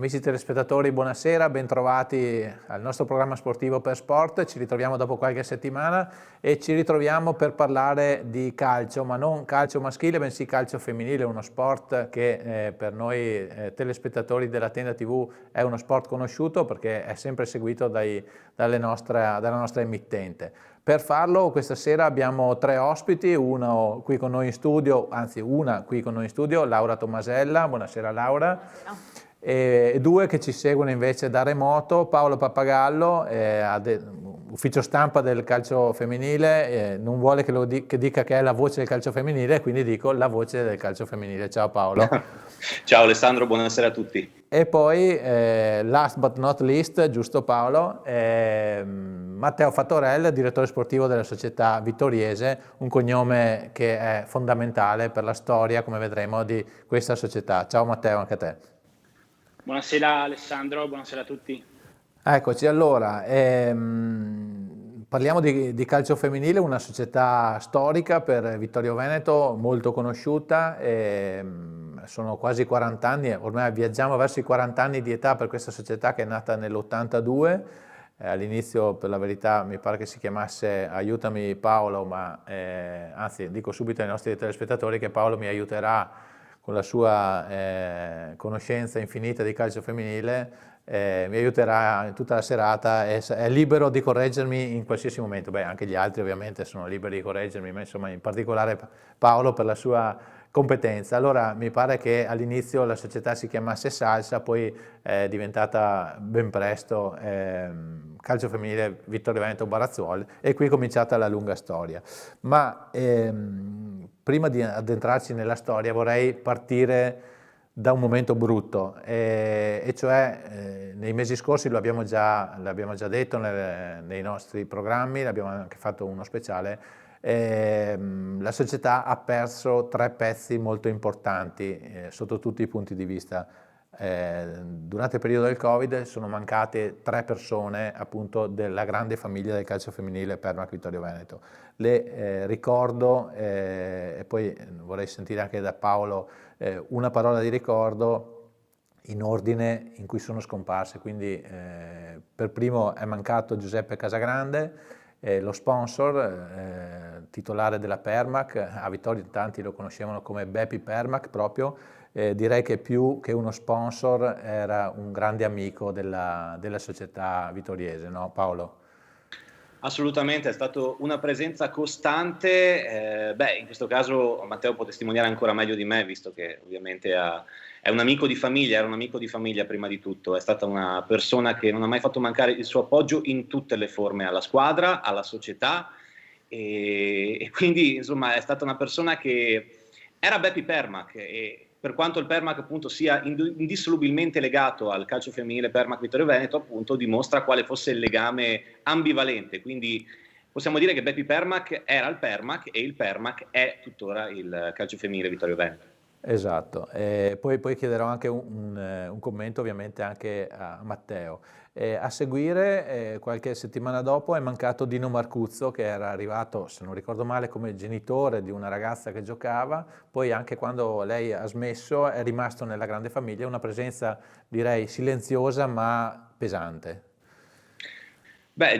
Amici telespettatori, buonasera, bentrovati al nostro programma sportivo per sport. Ci ritroviamo dopo qualche settimana e ci ritroviamo per parlare di calcio, ma non calcio maschile, bensì calcio femminile, uno sport che per noi telespettatori della Tenda TV è uno sport conosciuto perché è sempre seguito dalla nostra emittente. Per farlo questa sera abbiamo tre ospiti, uno qui con noi in studio, anzi una qui con noi in studio, Laura Tomasella. Buonasera Laura. E due che ci seguono invece da remoto, Paolo Pappagallo, ufficio stampa del calcio femminile, non vuole che dica che è la voce del calcio femminile, quindi dico la voce del calcio femminile. Ciao Paolo. Ciao Alessandro, buonasera a tutti. E poi, last but not least, giusto Paolo, Matteo Fattorella, direttore sportivo della società vittoriese, un cognome che è fondamentale per la storia, come vedremo, di questa società. Ciao Matteo, anche a te. Buonasera Alessandro, buonasera a tutti. Eccoci, allora, parliamo di calcio femminile, una società storica per Vittorio Veneto, molto conosciuta, sono quasi 40 anni, ormai viaggiamo verso i 40 anni di età per questa società che è nata nell'82, all'inizio per la verità mi pare che si chiamasse Aiutami Paolo, ma anzi dico subito ai nostri telespettatori che Paolo mi aiuterà con la sua conoscenza infinita di calcio femminile, mi aiuterà in tutta la serata, è libero di correggermi in qualsiasi momento. Beh, anche gli altri ovviamente sono liberi di correggermi, ma insomma in particolare Paolo per la sua competenza. Allora mi pare che all'inizio la società si chiamasse Salsa, poi è diventata ben presto Calcio Femminile Vittorio Veneto Barazzuoli, e qui è cominciata la lunga storia. Ma prima di addentrarci nella storia vorrei partire da un momento brutto, e cioè nei mesi scorsi l'abbiamo già detto nei nostri programmi, l'abbiamo anche fatto uno speciale, la società ha perso tre pezzi molto importanti sotto tutti i punti di vista. Durante il periodo del Covid sono mancate tre persone appunto della grande famiglia del calcio femminile Permac Vittorio Veneto. Le ricordo e poi vorrei sentire anche da Paolo una parola di ricordo in ordine in cui sono scomparse. Quindi per primo è mancato Giuseppe Casagrande, lo sponsor titolare della Permac, a Vittorio tanti lo conoscevano come Bepi Permac proprio. Direi che più che uno sponsor era un grande amico della società vittoriese, no Paolo? Assolutamente, è stata una presenza costante, in questo caso Matteo può testimoniare ancora meglio di me, visto che ovviamente è un amico di famiglia, era un amico di famiglia prima di tutto, è stata una persona che non ha mai fatto mancare il suo appoggio in tutte le forme alla squadra, alla società, e quindi insomma è stata una persona che era Bepi Permac, e per quanto il Permac appunto sia indissolubilmente legato al calcio femminile Permac Vittorio Veneto, appunto dimostra quale fosse il legame ambivalente. Quindi possiamo dire che Bepi Permac era il Permac e il Permac è tuttora il calcio femminile Vittorio Veneto. Esatto, poi chiederò anche un commento ovviamente anche a Matteo. A seguire, qualche settimana dopo, è mancato Dino Marcuzzo, che era arrivato, se non ricordo male, come genitore di una ragazza che giocava, poi anche quando lei ha smesso è rimasto nella grande famiglia, una presenza direi silenziosa ma pesante.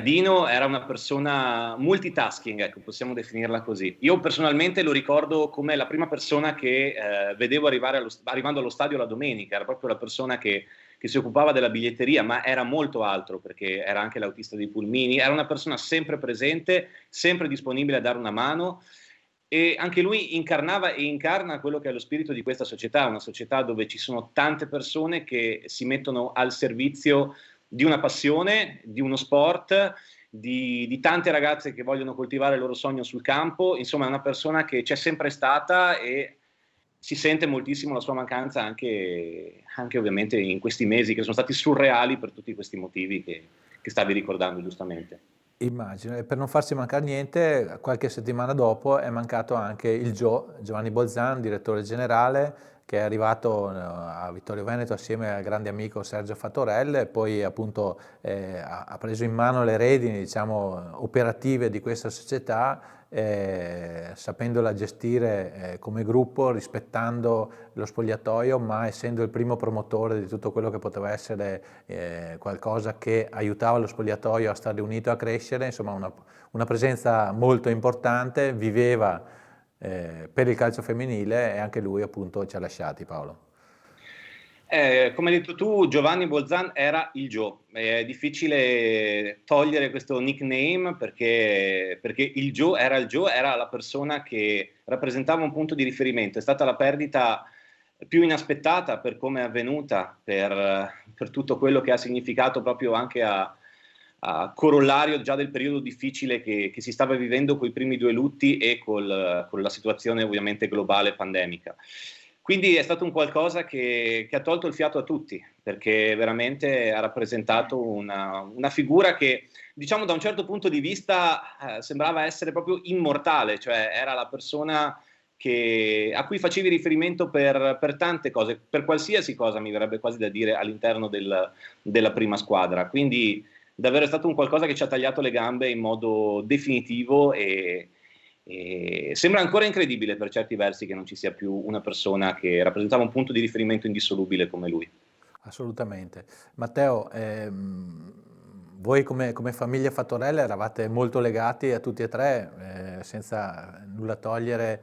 Dino era una persona multitasking, ecco, possiamo definirla così. Io personalmente lo ricordo come la prima persona che vedevo arrivando allo stadio la domenica, era proprio la persona che si occupava della biglietteria, ma era molto altro perché era anche l'autista dei pulmini, era una persona sempre presente, sempre disponibile a dare una mano, e anche lui incarnava e incarna quello che è lo spirito di questa società, una società dove ci sono tante persone che si mettono al servizio di una passione, di uno sport, di tante ragazze che vogliono coltivare il loro sogno sul campo. Insomma è una persona che c'è sempre stata e si sente moltissimo la sua mancanza anche ovviamente in questi mesi che sono stati surreali per tutti questi motivi che stavi ricordando giustamente. Immagino, e per non farsi mancare niente, qualche settimana dopo è mancato anche il Giovanni Bolzan, direttore generale, che è arrivato a Vittorio Veneto assieme al grande amico Sergio Fattorella, e poi appunto ha preso in mano le redini, diciamo, operative di questa società, sapendola gestire come gruppo, rispettando lo spogliatoio, ma essendo il primo promotore di tutto quello che poteva essere qualcosa che aiutava lo spogliatoio a stare unito, a crescere, insomma una presenza molto importante, viveva per il calcio femminile, e anche lui appunto ci ha lasciati, Paolo. Come hai detto tu, Giovanni Bolzan era il Joe. È difficile togliere questo nickname perché il Joe, era la persona che rappresentava un punto di riferimento. È stata la perdita più inaspettata per come è avvenuta, per tutto quello che ha significato proprio anche a corollario già del periodo difficile che si stava vivendo con i primi due lutti e con la situazione ovviamente globale pandemica. Quindi è stato un qualcosa che ha tolto il fiato a tutti, perché veramente ha rappresentato una figura che, diciamo, da un certo punto di vista sembrava essere proprio immortale, cioè era la persona a cui facevi riferimento per tante cose, per qualsiasi cosa, mi verrebbe quasi da dire, all'interno della prima squadra. Quindi davvero è stato un qualcosa che ci ha tagliato le gambe in modo definitivo e sembra ancora incredibile per certi versi che non ci sia più una persona che rappresentava un punto di riferimento indissolubile come lui. Assolutamente. Matteo, voi come famiglia Fattorella eravate molto legati a tutti e tre, senza nulla togliere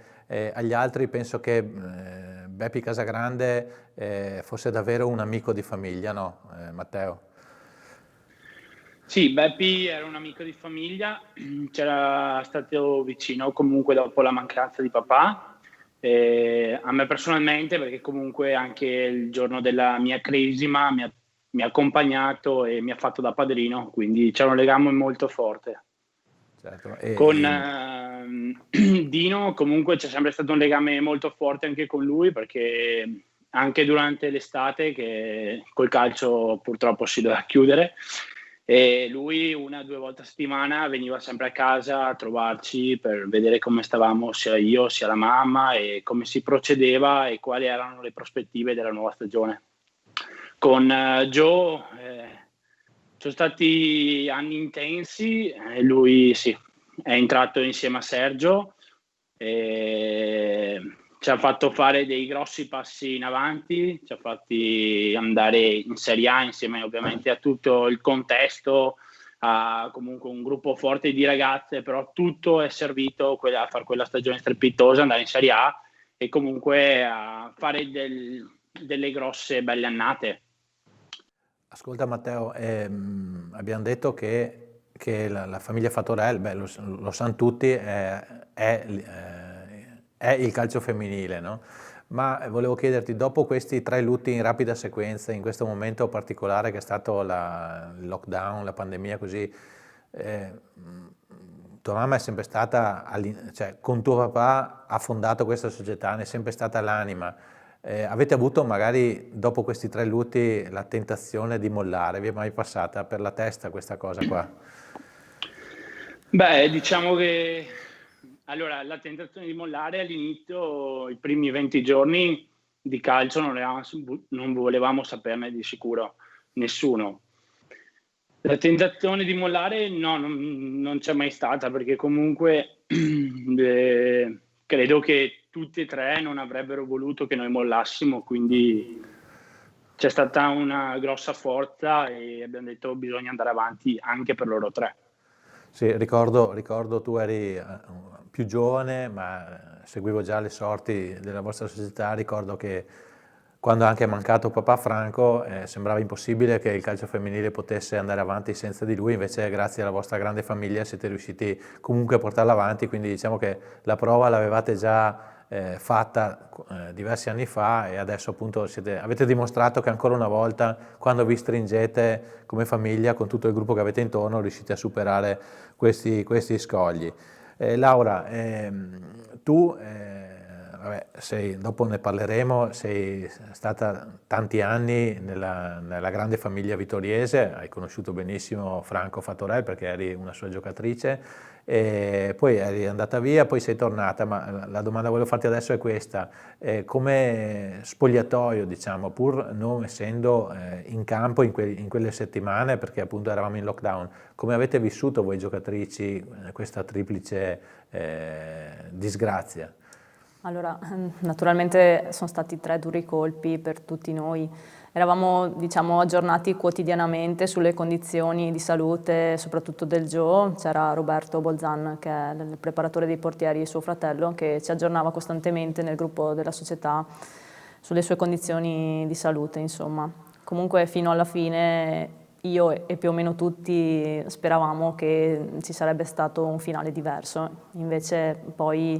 agli altri. Penso che Beppi Casagrande fosse davvero un amico di famiglia, no, Matteo? Sì, Beppi era un amico di famiglia, c'era stato vicino comunque dopo la mancanza di papà, a me personalmente, perché comunque anche il giorno della mia cresima mi ha accompagnato e mi ha fatto da padrino, quindi c'era un legame molto forte. Certo. Con Dino comunque c'è sempre stato un legame molto forte anche con lui, perché anche durante l'estate, che col calcio purtroppo si doveva chiudere, e lui 1 o 2 volte a settimana veniva sempre a casa a trovarci per vedere come stavamo sia io sia la mamma e come si procedeva e quali erano le prospettive della nuova stagione. Con Joe sono stati anni intensi, lui sì, è entrato insieme a Sergio e ci ha fatto fare dei grossi passi in avanti, ci ha fatti andare in Serie A insieme ovviamente a tutto il contesto, a comunque un gruppo forte di ragazze, però tutto è servito a fare quella stagione strepitosa, andare in Serie A e comunque a fare delle grosse belle annate. Ascolta Matteo, abbiamo detto che la famiglia Fattorella, lo sanno tutti, è il calcio femminile, no? Ma volevo chiederti, dopo questi 3 lutti in rapida sequenza, in questo momento particolare che è stato il lockdown, la pandemia così, tua mamma è sempre stata, cioè con tuo papà ha fondato questa società, ne è sempre stata l'anima. Avete avuto magari dopo questi 3 lutti la tentazione di mollare? Vi è mai passata per la testa questa cosa qua? Beh, diciamo che allora la tentazione di mollare all'inizio, i primi 20 giorni di calcio non volevamo saperne di sicuro nessuno. La tentazione di mollare no, non c'è mai stata, perché comunque credo che tutti e tre non avrebbero voluto che noi mollassimo, quindi c'è stata una grossa forza e abbiamo detto bisogna andare avanti anche per loro tre. Sì, ricordo tu eri più giovane, ma seguivo già le sorti della vostra società. Ricordo che quando anche è mancato papà Franco sembrava impossibile che il calcio femminile potesse andare avanti senza di lui, invece grazie alla vostra grande famiglia siete riusciti comunque a portarla avanti, quindi diciamo che la prova l'avevate già fatta diversi anni fa, e adesso appunto avete dimostrato che ancora una volta, quando vi stringete come famiglia con tutto il gruppo che avete intorno, riuscite a superare questi scogli. Laura, tu dopo ne parleremo, sei stata tanti anni nella grande famiglia vittoriese, hai conosciuto benissimo Franco Fattorell perché eri una sua giocatrice, e poi eri andata via, poi sei tornata, ma la domanda che volevo farti adesso è questa: come spogliatoio, diciamo, pur non essendo in campo in quelle settimane, perché appunto eravamo in lockdown, come avete vissuto voi giocatrici questa triplice disgrazia? Allora, naturalmente sono stati 3 duri colpi per tutti noi. Eravamo, diciamo, aggiornati quotidianamente sulle condizioni di salute, soprattutto del Joe. C'era Roberto Bolzan, che è il preparatore dei portieri, e suo fratello, che ci aggiornava costantemente nel gruppo della società sulle sue condizioni di salute, insomma. Comunque, fino alla fine, io e più o meno tutti speravamo che ci sarebbe stato un finale diverso. Invece poi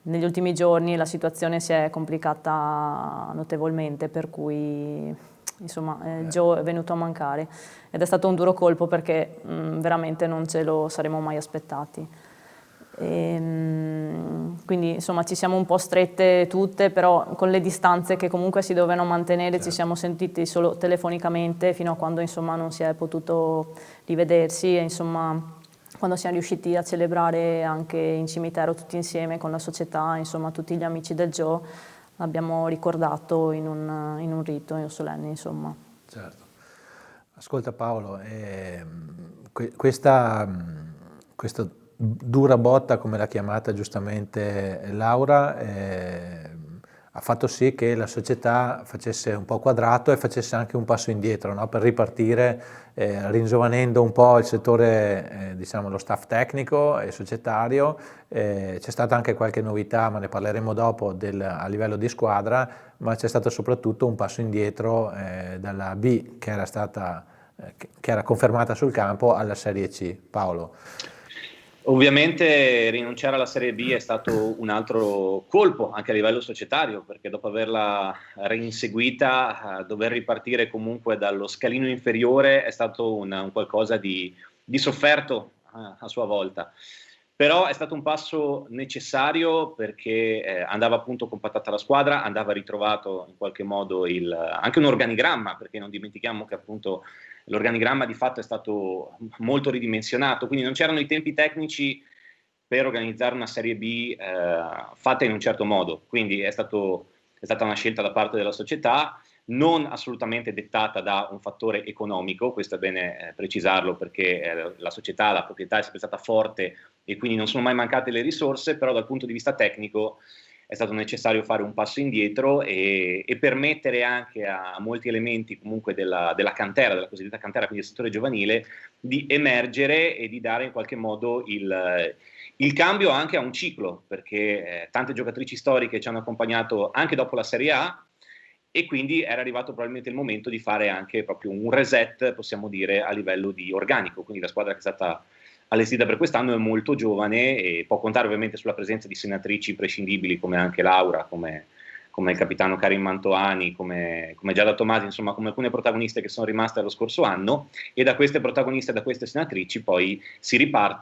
negli ultimi giorni la situazione si è complicata notevolmente, per cui insomma Joe è venuto a mancare ed è stato un duro colpo perché veramente non ce lo saremmo mai aspettati. Quindi insomma ci siamo un po' strette tutte, però con le distanze che comunque si dovevano mantenere, certo, ci siamo sentiti solo telefonicamente fino a quando insomma non si è potuto rivedersi, e insomma quando siamo riusciti a celebrare anche in cimitero tutti insieme con la società, insomma tutti gli amici del Joe, l'abbiamo ricordato in un rito solenne, insomma. Certo. Ascolta Paolo, questa dura botta, come l'ha chiamata giustamente Laura, ha fatto sì che la società facesse un po' quadrato e facesse anche un passo indietro, no? Per ripartire, ringiovanendo un po' il settore, diciamo lo staff tecnico e societario. C'è stata anche qualche novità, ma ne parleremo dopo, a livello di squadra, ma c'è stato soprattutto un passo indietro dalla B, che era confermata sul campo, alla Serie C. Paolo. Ovviamente rinunciare alla Serie B è stato un altro colpo anche a livello societario, perché dopo averla reinseguita, dover ripartire comunque dallo scalino inferiore è stato un qualcosa di sofferto a sua volta. Però è stato un passo necessario perché andava appunto compattata la squadra, andava ritrovato in qualche modo anche un organigramma, perché non dimentichiamo che appunto l'organigramma di fatto è stato molto ridimensionato, quindi non c'erano i tempi tecnici per organizzare una Serie B fatta in un certo modo, quindi è stata una scelta da parte della società, non assolutamente dettata da un fattore economico, questo è bene precisarlo, perché la società, la proprietà è sempre stata forte e quindi non sono mai mancate le risorse, però dal punto di vista tecnico è stato necessario fare un passo indietro e permettere anche a molti elementi comunque della cantera, della cosiddetta cantera, quindi del settore giovanile, di emergere e di dare in qualche modo il cambio anche a un ciclo, perché tante giocatrici storiche ci hanno accompagnato anche dopo la Serie A, e quindi era arrivato probabilmente il momento di fare anche proprio un reset, possiamo dire, a livello di organico. Quindi la squadra che è stata allestita per quest'anno è molto giovane e può contare ovviamente sulla presenza di senatrici imprescindibili come anche Laura, come il capitano Karim Mantoani, come Giada Tomasi, insomma come alcune protagoniste che sono rimaste lo scorso anno, e da queste protagoniste e da queste senatrici poi si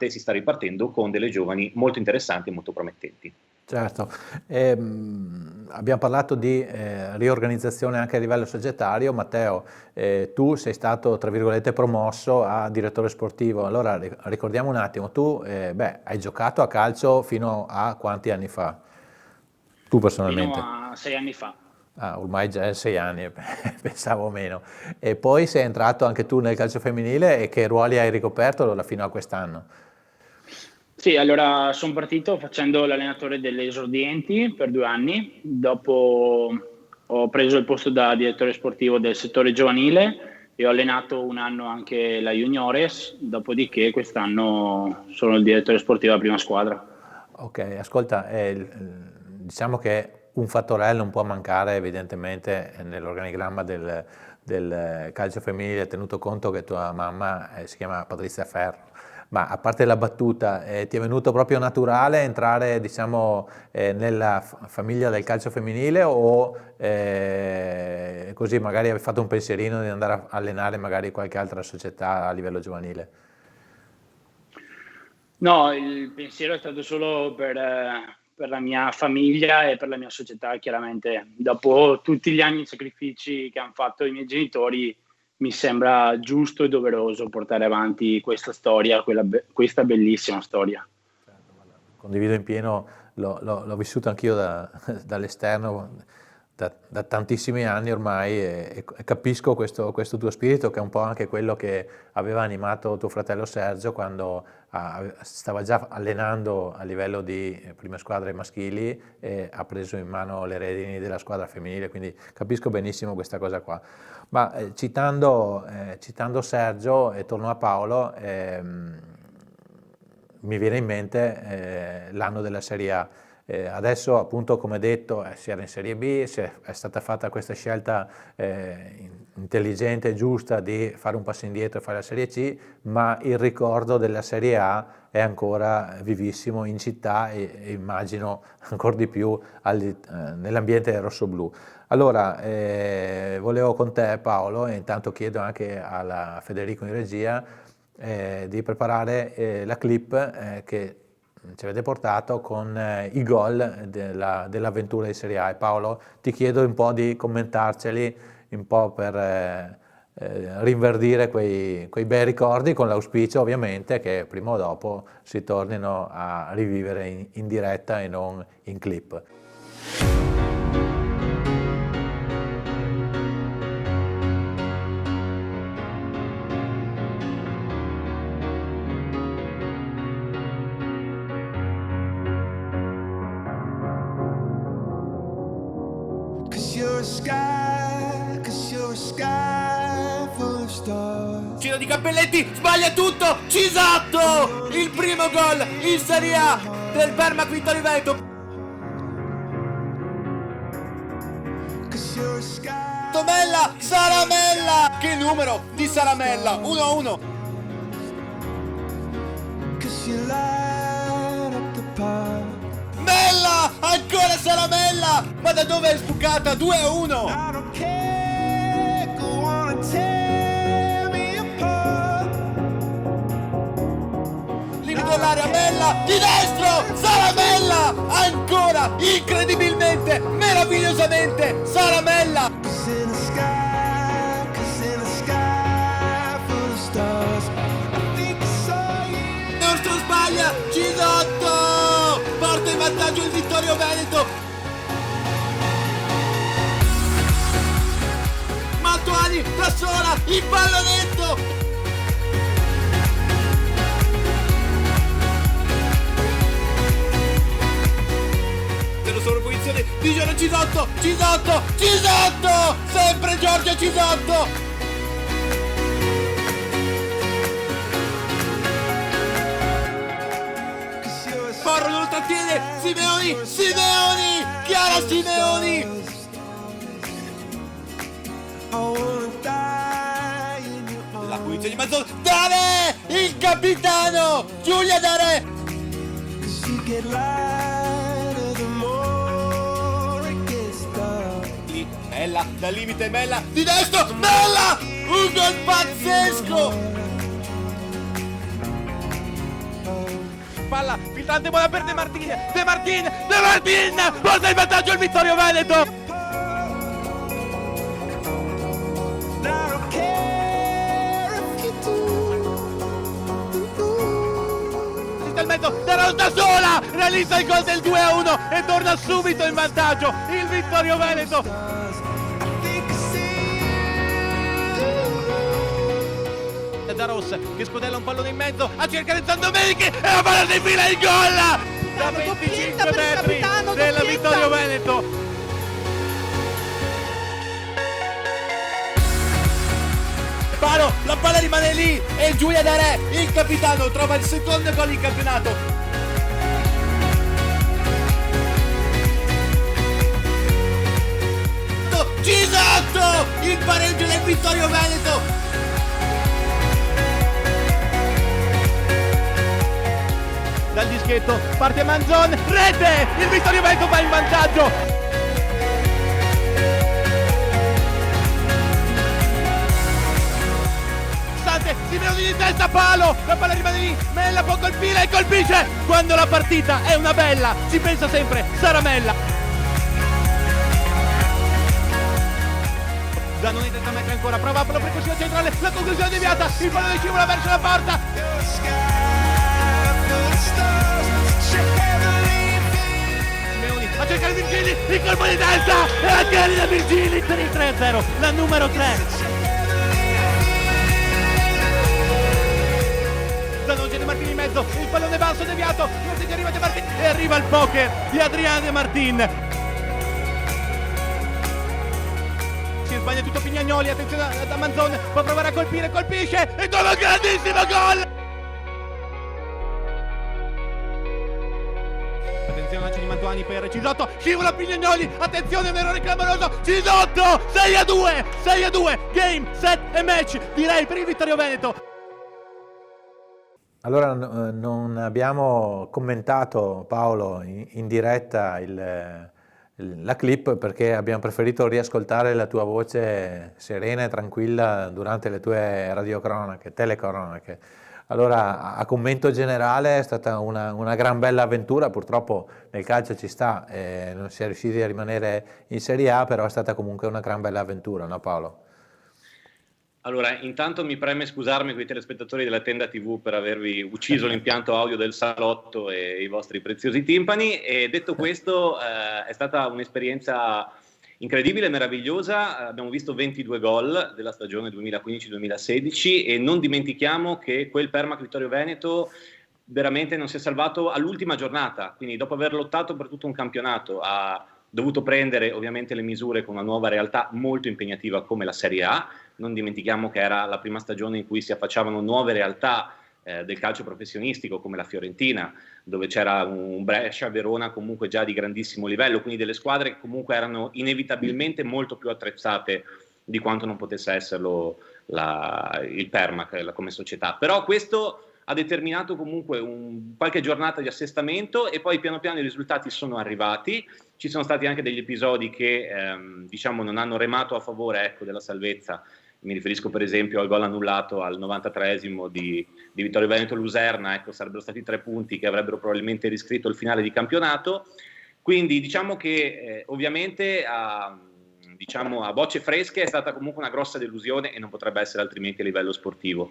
sta ripartendo con delle giovani molto interessanti e molto promettenti. Certo, abbiamo parlato di riorganizzazione anche a livello societario. Matteo, tu sei stato tra virgolette promosso a direttore sportivo, allora ricordiamo un attimo, tu hai giocato a calcio fino a quanti anni fa? Tu personalmente? Fino a 6 anni fa. Ah, ormai già 6 anni, pensavo meno. E poi sei entrato anche tu nel calcio femminile, e che ruoli hai ricoperto allora fino a quest'anno? Sì, allora sono partito facendo l'allenatore delle esordienti per 2 anni, dopo ho preso il posto da direttore sportivo del settore giovanile e ho allenato un anno anche la juniores, dopodiché quest'anno sono il direttore sportivo della prima squadra. Ok, ascolta, diciamo che un Fattorell non può mancare evidentemente nell'organigramma del calcio femminile, tenuto conto che tua mamma si chiama Patrizia Ferro. Ma a parte la battuta, ti è venuto proprio naturale entrare, diciamo, nella famiglia del calcio femminile, o così magari avevi fatto un pensierino di andare a allenare magari qualche altra società a livello giovanile? No, il pensiero è stato solo per per la mia famiglia e per la mia società. Chiaramente, dopo tutti gli anni di sacrifici che hanno fatto i miei genitori, mi sembra giusto e doveroso portare avanti questa storia, questa bellissima storia. Condivido in pieno, l'ho vissuto anch'io dall'esterno, da tantissimi anni ormai, e capisco questo tuo spirito, che è un po' anche quello che aveva animato tuo fratello Sergio quando stava già allenando a livello di prime squadre maschili e ha preso in mano le redini della squadra femminile, quindi capisco benissimo questa cosa qua. Ma citando Sergio, e torno a Paolo, mi viene in mente l'anno della Serie A. Adesso, appunto, come detto, si era in Serie B, è stata fatta questa scelta intelligente e giusta di fare un passo indietro e fare la Serie C, ma il ricordo della Serie A è ancora vivissimo in città e immagino ancora di più nell'ambiente rossoblù. Allora, volevo con te, Paolo, e intanto chiedo anche a Federico in regia di preparare la clip che ci avete portato con i gol dell'avventura di Serie A. E Paolo, ti chiedo un po' di commentarceli, un po' per rinverdire quei bei ricordi, con l'auspicio ovviamente che prima o dopo si tornino a rivivere in diretta e non in clip. Giro di Cappelletti, sbaglia tutto, Cisotto, il primo gol in Serie A del Bermac Vittorio Veneto. Tomella, Saramella, che numero di Saramella, 1-1. Mella, ancora Saramella, ma da dove è sbucata? 2-1. L'area Mella di destro, Saramella, ancora, incredibilmente, meravigliosamente, Saramella. Nostro sbaglia, Cisotto, porta in vantaggio il Vittorio Veneto. Mantuani da sola, il pallonetto. Solo posizione di Giorgio Cisotto, sempre Giorgio Cisotto. Porro non lo trattiene, Simeoni, Chiara Simeoni. La punizione di Mazzone, Dare, il capitano, Giulia Dare. Mella, dal limite Mella, di destro, Mella! Un gol pazzesco! Palla, filtrante buona per De Martin! Porta in vantaggio il Vittorio Veneto! Il mezzo, da sola! Realizza il gol del 2-1 e torna subito in vantaggio il Vittorio Veneto! Da Ross che scodella un pallone in mezzo a cercare Zandomenichi e la palla di fila il gol da 25 metri della Vittorio Veneto. Paro, la palla rimane lì e Giulia Dare, il capitano, trova il secondo gol in campionato. Cisotto, il pareggio del Vittorio Veneto. Dal dischetto parte Manzon, rete, il Vittorio Veneto va in vantaggio. Stante, Simeoni di testa, porta palo, la palla rimane lì, Mella può colpire e colpisce. Quando la partita è una bella, si pensa sempre Saramella. Zanoni 30 metri ancora, prova per la preclusione centrale, la conclusione deviata, il pallone scivola verso la porta. Simeoni a cercare Virgili, il colpo di testa e la tiene da Virgili per il 3-0, la numero 3. Zanoni De Martini in mezzo, il pallone basso deviato, forse che arriva De Martini e arriva il poker di Adrián De Martín. Si sbaglia tutto Pignanoli, attenzione da Manzon, può provare a colpire, colpisce e trova un grandissimo gol! Attenzione lancio di Mantuani per Cisotto, scivola Pignanoli, attenzione un errore clamoroso, Cisotto, 6-2, game, set e match, direi per il Vittorio Veneto. Allora non abbiamo commentato, Paolo, in diretta la clip perché abbiamo preferito riascoltare la tua voce serena e tranquilla durante le tue radiocronache, telecronache. Allora, a commento generale è stata una gran bella avventura, purtroppo nel calcio ci sta, non si è riusciti a rimanere in Serie A, però è stata comunque una gran bella avventura, no Paolo? Allora, intanto mi preme scusarmi con i telespettatori della Tenda TV per avervi ucciso l'impianto audio del salotto e i vostri preziosi timpani, e detto questo è stata un'esperienza incredibile, meravigliosa. Abbiamo visto 22 gol della stagione 2015-2016 e non dimentichiamo che quel Permac Vittorio Veneto veramente non si è salvato all'ultima giornata, quindi dopo aver lottato per tutto un campionato ha dovuto prendere ovviamente le misure con una nuova realtà molto impegnativa come la Serie A. Non dimentichiamo che era la prima stagione in cui si affacciavano nuove realtà del calcio professionistico come la Fiorentina, dove c'era un Brescia, Verona comunque già di grandissimo livello, quindi delle squadre che comunque erano inevitabilmente molto più attrezzate di quanto non potesse esserlo il Permac come società. Però questo ha determinato comunque qualche giornata di assestamento e poi piano piano i risultati sono arrivati. Ci sono stati anche degli episodi che diciamo non hanno remato a favore della salvezza. Mi riferisco per esempio al gol annullato al 93esimo di Vittorio Veneto Luserna, sarebbero stati 3 punti che avrebbero probabilmente riscritto il finale di campionato. Quindi diciamo che ovviamente a bocce fresche è stata comunque una grossa delusione e non potrebbe essere altrimenti a livello sportivo.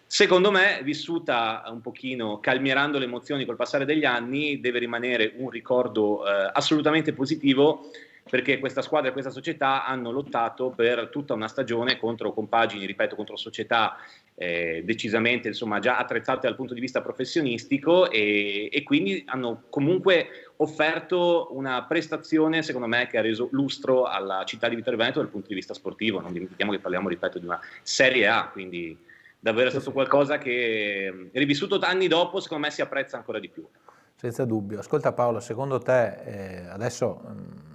Secondo me, vissuta un pochino calmierando le emozioni col passare degli anni, deve rimanere un ricordo assolutamente positivo, perché questa squadra e questa società hanno lottato per tutta una stagione contro compagini, ripeto, contro società decisamente già attrezzate dal punto di vista professionistico e quindi hanno comunque offerto una prestazione, secondo me, che ha reso lustro alla città di Vittorio Veneto dal punto di vista sportivo. Non dimentichiamo che parliamo, ripeto, di una Serie A, quindi davvero è stato qualcosa che rivissuto anni dopo, secondo me si apprezza ancora di più. Senza dubbio. Ascolta Paolo, secondo te adesso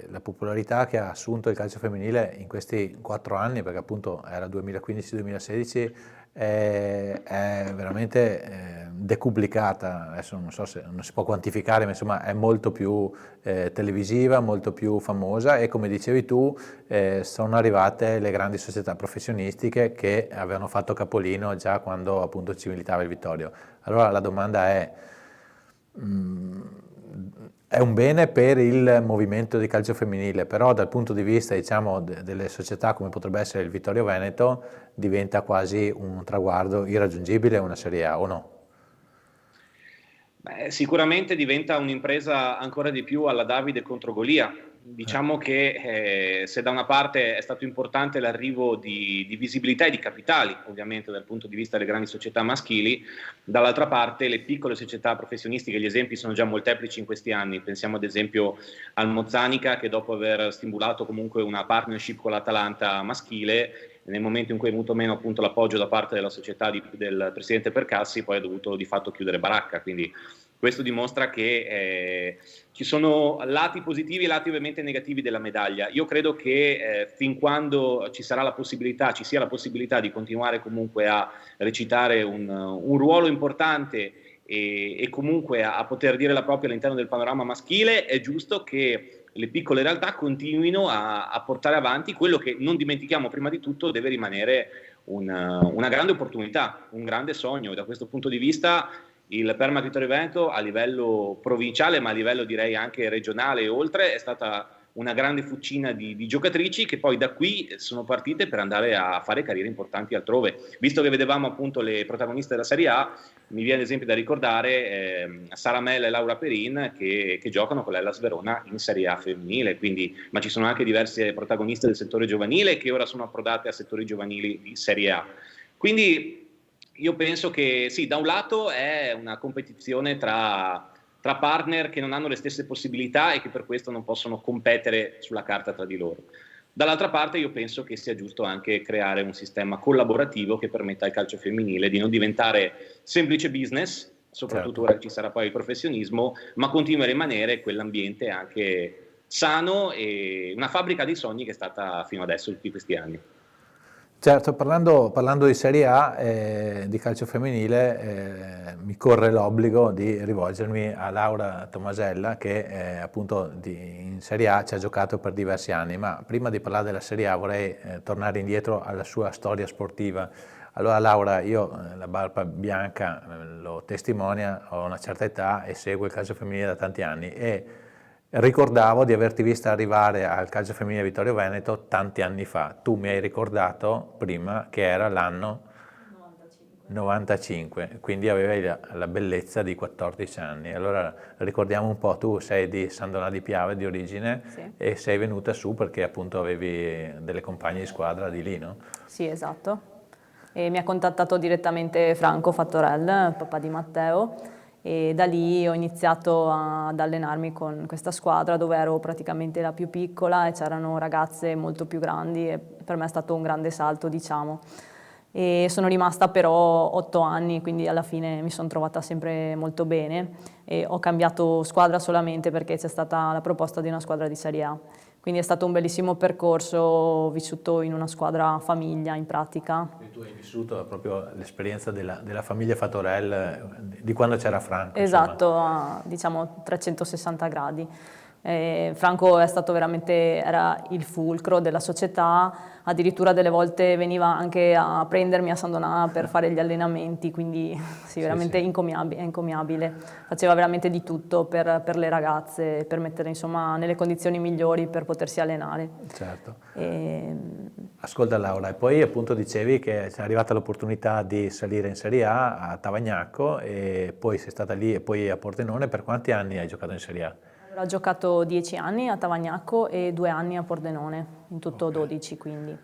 la popolarità che ha assunto il calcio femminile in questi 4 anni, perché appunto era 2015-2016, è veramente decuplicata, adesso non so se non si può quantificare, ma insomma è molto più televisiva, molto più famosa e come dicevi tu sono arrivate le grandi società professionistiche che avevano fatto capolino già quando appunto ci militava il Vittorio. Allora la domanda è un bene per il movimento di calcio femminile, però dal punto di vista delle società come potrebbe essere il Vittorio Veneto diventa quasi un traguardo irraggiungibile una Serie A, o no? Sicuramente diventa un'impresa ancora di più alla Davide contro Golia. Diciamo che se da una parte è stato importante l'arrivo di visibilità e di capitali, ovviamente dal punto di vista delle grandi società maschili, dall'altra parte le piccole società professionistiche, gli esempi sono già molteplici in questi anni. Pensiamo ad esempio al Mozzanica, che dopo aver stimolato comunque una partnership con l'Atalanta maschile, nel momento in cui ha avuto meno appunto l'appoggio da parte della società del presidente Percassi, poi ha dovuto di fatto chiudere baracca. Quindi questo dimostra che ci sono lati positivi e lati ovviamente negativi della medaglia. Io credo che fin quando ci sia la possibilità di continuare comunque a recitare un ruolo importante e comunque a poter dire la propria all'interno del panorama maschile, è giusto che le piccole realtà continuino a portare avanti quello che, non dimentichiamo, prima di tutto deve rimanere una grande opportunità, un grande sogno. Da questo punto di vista il Permac Vittorio Veneto a livello provinciale, ma a livello direi anche regionale e oltre, è stata una grande fucina di giocatrici che poi da qui sono partite per andare a fare carriere importanti altrove. Visto che vedevamo appunto le protagoniste della Serie A, mi viene ad esempio da ricordare Sara Mella e Laura Perin che giocano con l'Hellas Verona in Serie A femminile, ma ci sono anche diverse protagoniste del settore giovanile che ora sono approdate a settori giovanili di Serie A. Quindi io penso che sì, da un lato è una competizione tra partner che non hanno le stesse possibilità e che per questo non possono competere sulla carta tra di loro. Dall'altra parte io penso che sia giusto anche creare un sistema collaborativo che permetta al calcio femminile di non diventare semplice business, soprattutto ora ci sarà poi il professionismo, ma continua a rimanere quell'ambiente anche sano e una fabbrica di sogni che è stata fino adesso tutti questi anni. Certo, parlando di Serie A, di calcio femminile, mi corre l'obbligo di rivolgermi a Laura Tomasella che appunto in Serie A ci ha giocato per diversi anni, ma prima di parlare della Serie A vorrei tornare indietro alla sua storia sportiva. Allora Laura, io la barba bianca lo testimonia, ho una certa età e seguo il calcio femminile da tanti anni e ricordavo di averti vista arrivare al calcio femminile Vittorio Veneto tanti anni fa. Tu mi hai ricordato prima che era l'anno 95, quindi avevi la bellezza di 14 anni. Allora ricordiamo un po', tu sei di San Donà di Piave di origine, sì, e sei venuta su perché appunto avevi delle compagne di squadra di lì, no? Sì, esatto. E mi ha contattato direttamente Franco Fattorel, papà di Matteo, e da lì ho iniziato ad allenarmi con questa squadra dove ero praticamente la più piccola e c'erano ragazze molto più grandi e per me è stato un grande salto, diciamo. E sono rimasta però 8 anni, quindi alla fine mi sono trovata sempre molto bene e ho cambiato squadra solamente perché c'è stata la proposta di una squadra di Serie A. Quindi è stato un bellissimo percorso, vissuto in una squadra famiglia in pratica. E tu hai vissuto proprio l'esperienza della famiglia Fattorel di quando c'era Franco. Esatto, a, diciamo 360 gradi. Franco è stato era il fulcro della società, addirittura delle volte veniva anche a prendermi a San Donà per fare gli allenamenti, quindi sì, veramente sì. Incommiabile. Faceva veramente di tutto per le ragazze, per mettere insomma nelle condizioni migliori per potersi allenare. Certo. Ascolta Laura, e poi appunto dicevi che è arrivata l'opportunità di salire in Serie A Tavagnacco e poi sei stata lì e poi a Pordenone. Per quanti anni hai giocato in Serie A? Ho giocato 10 anni a Tavagnacco e 2 anni a Pordenone, in tutto okay. 12 quindi.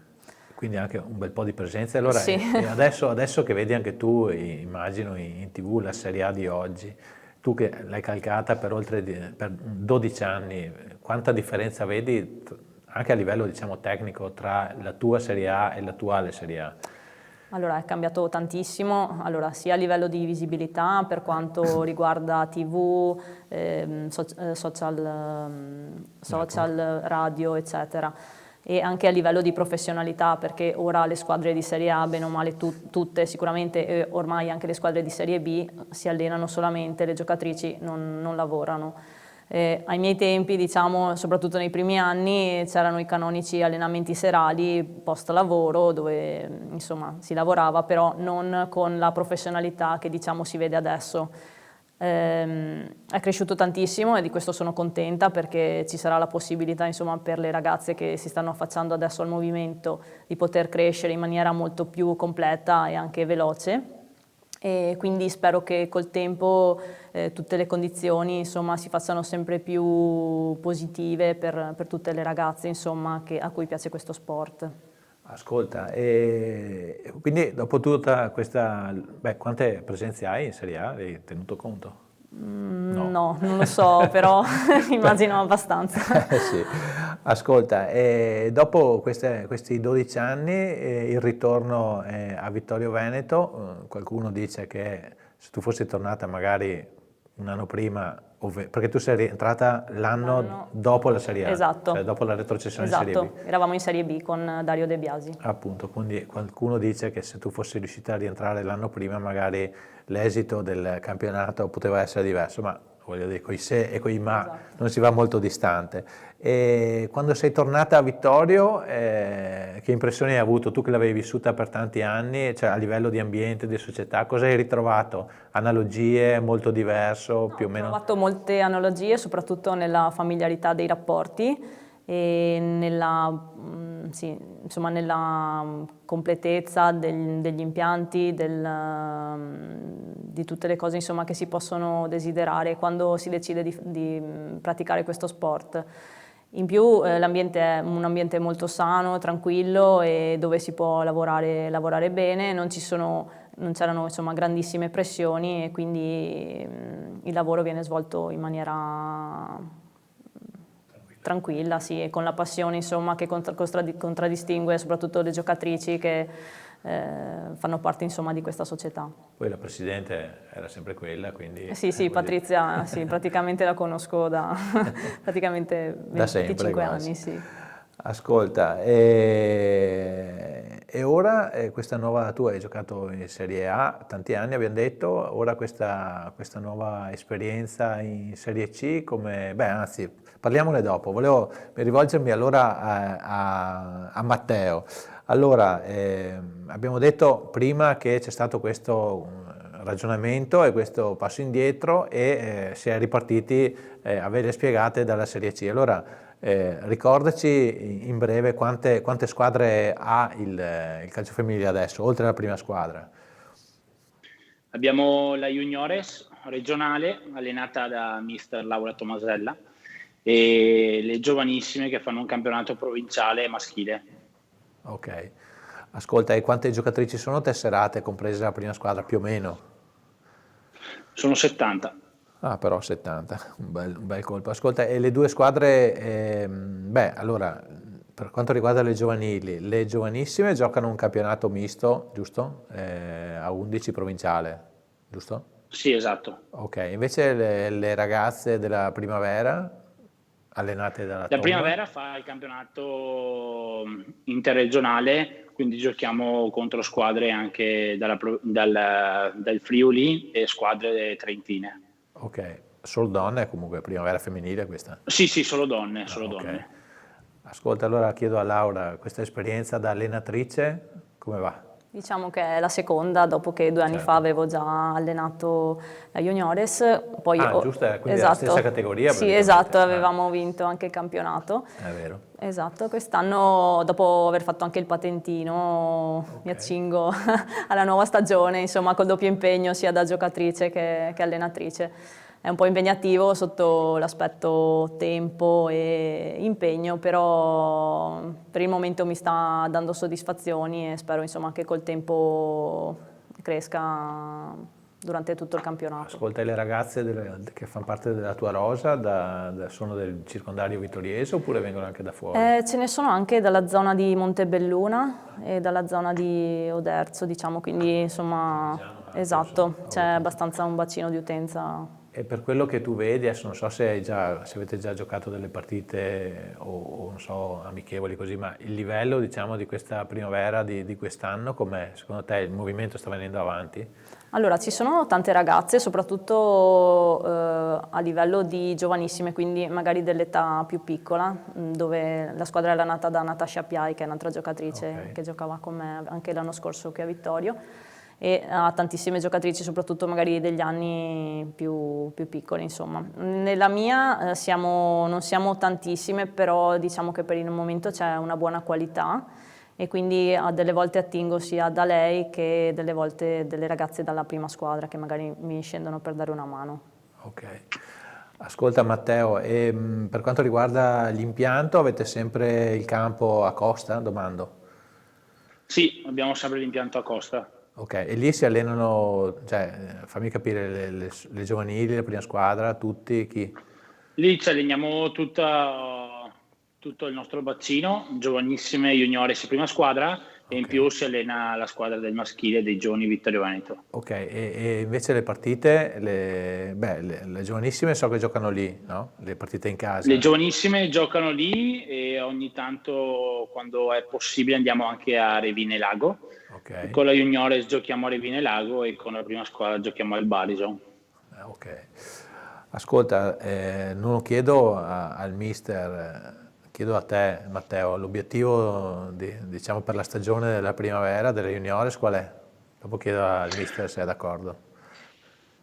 Quindi anche un bel po' di presenza. Allora, sì. e adesso che vedi anche tu, immagino in TV la Serie A di oggi, tu che l'hai calcata per 12 anni, quanta differenza vedi anche a livello diciamo tecnico tra la tua Serie A e l'attuale Serie A? Allora, è cambiato tantissimo, sia a livello di visibilità per quanto riguarda TV, social, radio, eccetera, e anche a livello di professionalità, perché ora le squadre di Serie A, bene o male tutte sicuramente, e ormai anche le squadre di Serie B si allenano solamente, le giocatrici non lavorano. Ai miei tempi, diciamo, soprattutto nei primi anni, c'erano i canonici allenamenti serali post lavoro dove insomma si lavorava, però non con la professionalità che diciamo si vede adesso. È cresciuto tantissimo e di questo sono contenta perché ci sarà la possibilità insomma per le ragazze che si stanno affacciando adesso al movimento di poter crescere in maniera molto più completa e anche veloce. E quindi spero che col tempo tutte le condizioni insomma, si facciano sempre più positive per tutte le ragazze insomma, a cui piace questo sport. Ascolta, e quindi dopo tutta questa, quante presenze hai in Serie A? Hai tenuto conto? No, non lo so, però immagino abbastanza. Sì. Ascolta, dopo questi 12 anni il ritorno a Vittorio Veneto, qualcuno dice che se tu fossi tornata magari un anno prima, perché tu sei rientrata l'anno dopo la Serie A, esatto. Cioè dopo la retrocessione esatto. in Serie B. Eravamo in Serie B con Dario De Biasi. Appunto, quindi qualcuno dice che se tu fossi riuscita a rientrare l'anno prima magari l'esito del campionato poteva essere diverso, ma voglio dire, coi se e coi ma esatto. Non si va molto distante. E quando sei tornata a Vittorio, che impressioni hai avuto? Tu che l'avevi vissuta per tanti anni, cioè a livello di ambiente, di società, cosa hai ritrovato? Analogie, molto diverso, più o meno? Ho trovato molte analogie, soprattutto nella familiarità dei rapporti e sì, insomma, nella completezza degli impianti, di tutte le cose, insomma, che si possono desiderare quando si decide di praticare questo sport. In più l'ambiente è un ambiente molto sano, tranquillo e dove si può lavorare bene, non c'erano insomma grandissime pressioni e quindi il lavoro viene svolto in maniera tranquilla, sì, e con la passione insomma che contraddistingue soprattutto le giocatrici che fanno parte insomma di questa società. Poi la presidente era sempre quella, quindi... Sì, Patrizia, sì, praticamente la conosco da praticamente 25 anni, sì. Ascolta, e ora questa nuova, tu hai giocato in Serie A tanti anni, abbiamo detto, ora questa nuova esperienza in Serie C, come, beh anzi, parliamone dopo, volevo rivolgermi allora a Matteo. Allora, abbiamo detto prima che c'è stato questo ragionamento e questo passo indietro e si è ripartiti a vele spiegate dalla Serie C. Allora, ricordaci in breve quante squadre ha il calcio femminile adesso, oltre alla prima squadra. Abbiamo la Juniores regionale, allenata da mister Laura Tomasella, e le giovanissime che fanno un campionato provinciale maschile. Ok. Ascolta, e quante giocatrici sono tesserate, comprese la prima squadra, più o meno? Sono 70. Ah, però 70, un bel colpo. Ascolta, e le due squadre, beh, allora, per quanto riguarda le giovanili, le giovanissime giocano un campionato misto, giusto? A 11 provinciale, giusto? Sì, esatto. Ok, invece le ragazze della primavera, allenate dalla La primavera fa il campionato interregionale, quindi giochiamo contro squadre anche dal Friuli e squadre trentine. Ok, solo donne, comunque primavera femminile questa? Sì, solo donne, solo donne. Ascolta, allora chiedo a Laura, questa esperienza da allenatrice, come va? Diciamo che è la seconda, dopo che 2 anni fa avevo già allenato la Juniores. Poi giusto, quindi è la stessa categoria? Sì, esatto, avevamo vinto anche il campionato. È vero. Esatto, quest'anno, dopo aver fatto anche il patentino, mi accingo alla nuova stagione, insomma, col doppio impegno sia da giocatrice che allenatrice. È un po' impegnativo sotto l'aspetto tempo e impegno, però per il momento mi sta dando soddisfazioni e spero insomma che col tempo cresca durante tutto il campionato. Ascolta, le ragazze che fanno parte della tua rosa sono del circondario vittoriese oppure vengono anche da fuori? Ce ne sono anche dalla zona di Montebelluna e dalla zona di Oderzo, diciamo, quindi insomma, esatto, c'è abbastanza un bacino di utenza. E per quello che tu vedi, adesso non so se avete già giocato delle partite o non so, amichevoli così, ma il livello, diciamo, di questa primavera di quest'anno, com'è? Secondo te il movimento sta venendo avanti? Allora, ci sono tante ragazze, soprattutto a livello di giovanissime, quindi magari dell'età più piccola, dove la squadra è allenata da Natasha Piai, che è un'altra giocatrice che giocava con me anche l'anno scorso qui a Vittorio, e ha tantissime giocatrici, soprattutto magari degli anni più piccoli, insomma. Nella mia non siamo tantissime, però diciamo che per il momento c'è una buona qualità e quindi delle volte attingo sia da lei che delle volte delle ragazze dalla prima squadra che magari mi scendono per dare una mano. Ok. Ascolta Matteo, e per quanto riguarda l'impianto avete sempre il campo a costa, domando? Sì, abbiamo sempre l'impianto a costa. Ok, e lì si allenano, cioè fammi capire, le giovanili, la prima squadra, tutti, chi? Lì ci alleniamo tutto il nostro bacino, giovanissime, juniores e prima squadra, e in più si allena la squadra del maschile dei giovani Vittorio Veneto. Ok, e invece le partite, le giovanissime so che giocano lì, no? Le partite in casa. Le giovanissime giocano lì e ogni tanto, quando è possibile, andiamo anche a Revine Lago. Okay. Con la Juniores giochiamo a Revine Lago e con la prima squadra giochiamo al Barison. Ok. Ascolta, non lo chiedo al mister, chiedo a te Matteo, l'obiettivo diciamo per la stagione della primavera delle juniores qual è? Dopo chiedo al mister se è d'accordo.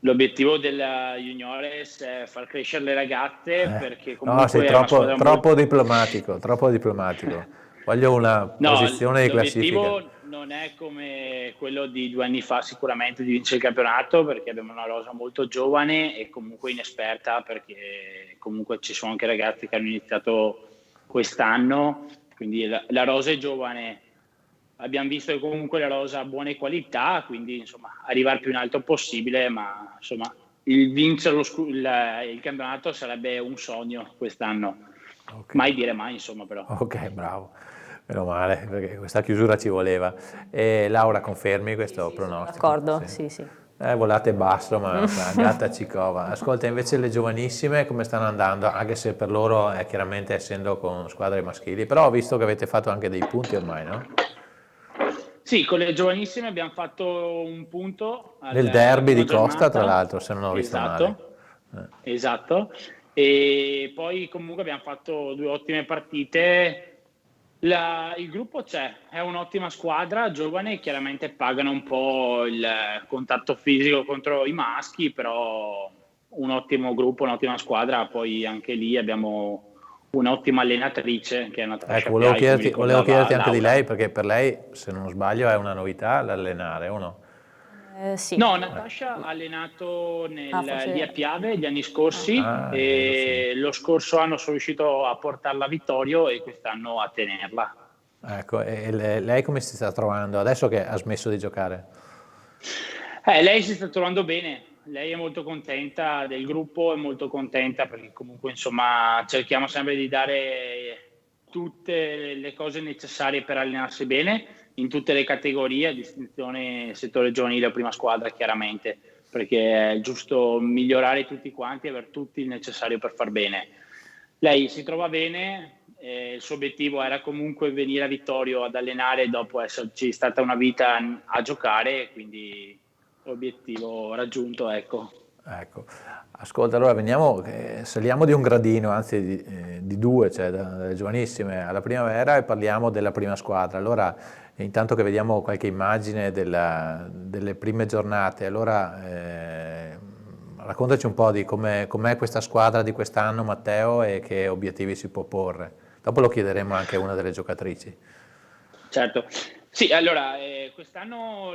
L'obiettivo della Juniores è far crescere le ragazze, perché comunque No, sei è una squadra troppo diplomatico, troppo diplomatico. Voglio una posizione di classifica. L'obiettivo non è come quello di 2 anni fa sicuramente di vincere il campionato, perché abbiamo una rosa molto giovane e comunque inesperta, perché comunque ci sono anche ragazzi che hanno iniziato quest'anno, quindi la rosa è giovane. Abbiamo visto che comunque la rosa ha buone qualità, quindi insomma arrivare più in alto possibile, ma insomma il vincere il campionato sarebbe un sogno quest'anno. Okay. Mai dire mai, insomma, però. Ok, bravo. Meno male, perché questa chiusura ci voleva. E Laura, confermi questo pronostico? D'accordo, sì. Volate basso, ma gatta ci cova. Ascolta, invece le giovanissime come stanno andando? Anche se per loro è chiaramente essendo con squadre maschili, però ho visto che avete fatto anche dei punti ormai, no? Sì, con le giovanissime abbiamo fatto un punto nel derby di Costa, tra l'altro, se non ho visto male. Esatto, e poi comunque abbiamo fatto 2 ottime partite. Il gruppo c'è, è un'ottima squadra, giovane, chiaramente pagano un po' il contatto fisico contro i maschi, però un ottimo gruppo, un'ottima squadra, poi anche lì abbiamo un'ottima allenatrice che è Natascia. Ecco, volevo chiederti anche di lei, perché per lei, se non sbaglio, è una novità l'allenare, o no? Sì. No, Natascia ha allenato lì a Piave gli anni scorsi e lo scorso anno sono riuscito a portarla a Vittorio e quest'anno a tenerla. Ecco, e lei come si sta trovando adesso che ha smesso di giocare? Lei si sta trovando bene. Lei è molto contenta del gruppo, è molto contenta perché comunque insomma cerchiamo sempre di dare tutte le cose necessarie per allenarsi bene in tutte le categorie, a distinzione settore giovanile o prima squadra chiaramente, perché è giusto migliorare tutti quanti e avere tutti il necessario per far bene. Lei si trova bene, il suo obiettivo era comunque venire a Vittorio ad allenare dopo esserci stata una vita a giocare, quindi obiettivo raggiunto, ecco. Ascolta, allora saliamo di un gradino, anzi di 2, cioè dalle giovanissime alla primavera, e parliamo della prima squadra. Allora, intanto che vediamo qualche immagine delle prime giornate, allora raccontaci un po' di com'è questa squadra di quest'anno, Matteo, e che obiettivi si può porre. Dopo lo chiederemo anche a una delle giocatrici. Certo, sì, allora quest'anno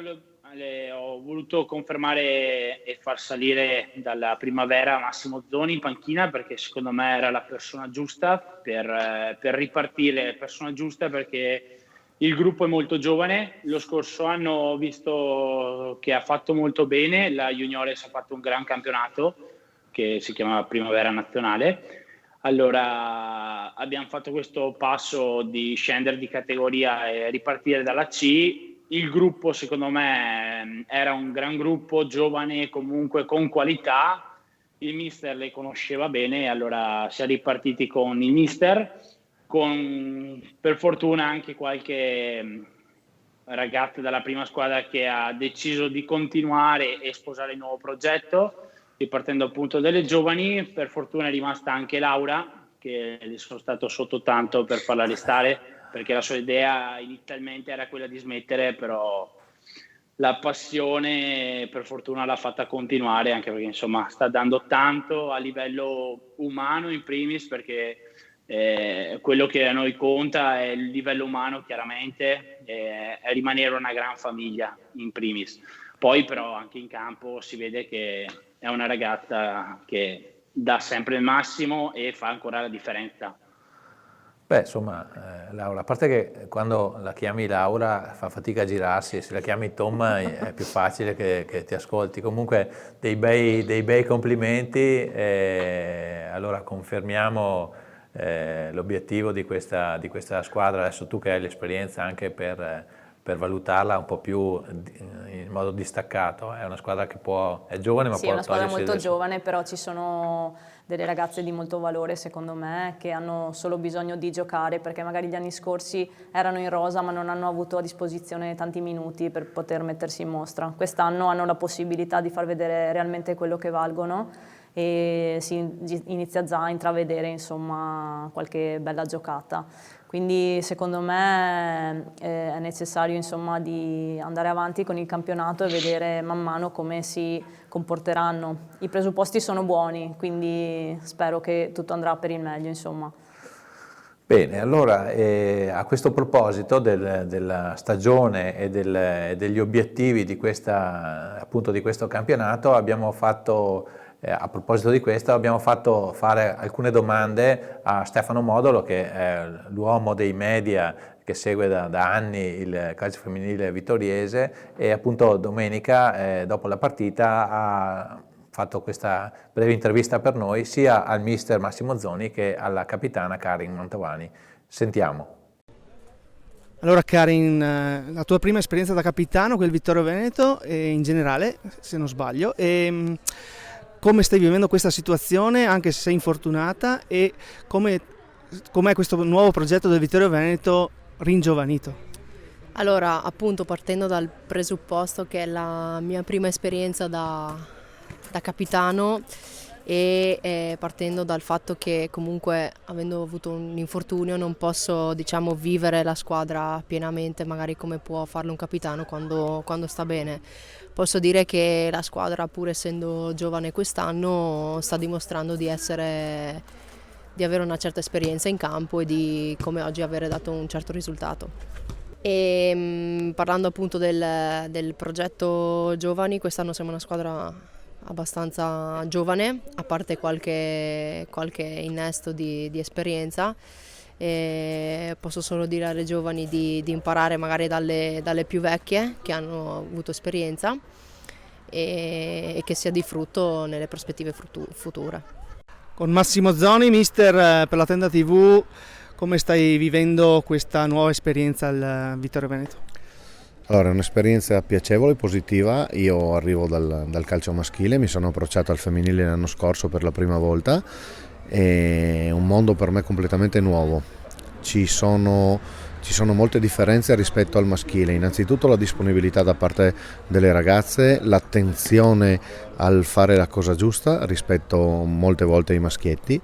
ho voluto confermare e far salire dalla primavera Massimo Zoni in panchina, perché secondo me era la persona giusta per ripartire, la persona giusta perché il gruppo è molto giovane. Lo scorso anno ho visto che ha fatto molto bene, la Juniores ha fatto un gran campionato che si chiama Primavera Nazionale. Allora abbiamo fatto questo passo di scendere di categoria e ripartire dalla C. Il gruppo secondo me era un gran gruppo, giovane, comunque con qualità. Il mister le conosceva bene, allora si è ripartiti con il mister, con per fortuna anche qualche ragazza dalla prima squadra che ha deciso di continuare e sposare il nuovo progetto, ripartendo appunto delle giovani. Per fortuna è rimasta anche Laura, che le sono stato sotto tanto per farla restare, perché la sua idea inizialmente era quella di smettere, però la passione per fortuna l'ha fatta continuare, anche perché insomma sta dando tanto a livello umano in primis, perché quello che a noi conta è il livello umano chiaramente, è rimanere una gran famiglia in primis. Poi però anche in campo si vede che è una ragazza che dà sempre il massimo e fa ancora la differenza. Beh, insomma, Laura, a parte che quando la chiami Laura fa fatica a girarsi, se la chiami Tom è più facile che ti ascolti. Comunque dei bei complimenti, allora confermiamo l'obiettivo di questa squadra. Adesso tu che hai l'esperienza anche per valutarla un po' più in modo distaccato, è una squadra che è giovane ma sì, può è una squadra molto togliersi giovane, però ci sono delle ragazze di molto valore secondo me, che hanno solo bisogno di giocare, perché magari gli anni scorsi erano in rosa ma non hanno avuto a disposizione tanti minuti per poter mettersi in mostra. Quest'anno hanno la possibilità di far vedere realmente quello che valgono e si inizia già a intravedere insomma qualche bella giocata. Quindi secondo me è necessario insomma di andare avanti con il campionato e vedere man mano come si comporteranno. I presupposti sono buoni, quindi spero che tutto andrà per il meglio insomma. Bene, allora a questo proposito della stagione e degli obiettivi di appunto di questo campionato abbiamo fatto, a proposito di questo, abbiamo fatto fare alcune domande a Stefano Modolo, che è l'uomo dei media che segue da anni il calcio femminile vittoriese, e appunto domenica dopo la partita ha fatto questa breve intervista per noi sia al mister Massimo Zoni che alla capitana Karin Mantovani. Sentiamo. Allora Karin, la tua prima esperienza da capitano con il Vittorio Veneto e in generale, se non sbaglio, come stai vivendo questa situazione anche se sei infortunata, e com'è questo nuovo progetto del Vittorio Veneto ringiovanito? Allora, appunto, partendo dal presupposto che è la mia prima esperienza da capitano e partendo dal fatto che comunque avendo avuto un infortunio non posso, diciamo, vivere la squadra pienamente magari come può farlo un capitano quando sta bene. Posso dire che la squadra, pur essendo giovane quest'anno, sta dimostrando di avere una certa esperienza in campo e di, come oggi, avere dato un certo risultato. E parlando appunto del progetto giovani, quest'anno siamo una squadra abbastanza giovane, a parte qualche innesto di esperienza. E posso solo dire alle giovani di imparare magari dalle più vecchie che hanno avuto esperienza e che sia di frutto nelle prospettive future. Con Massimo Zoni, mister, per la Tenda TV, come stai vivendo questa nuova esperienza al Vittorio Veneto? Allora, è un'esperienza piacevole e positiva. Io arrivo dal calcio maschile, mi sono approcciato al femminile l'anno scorso per la prima volta, è un mondo per me completamente nuovo. Ci sono molte differenze rispetto al maschile. Innanzitutto la disponibilità da parte delle ragazze, l'attenzione al fare la cosa giusta rispetto molte volte ai maschietti,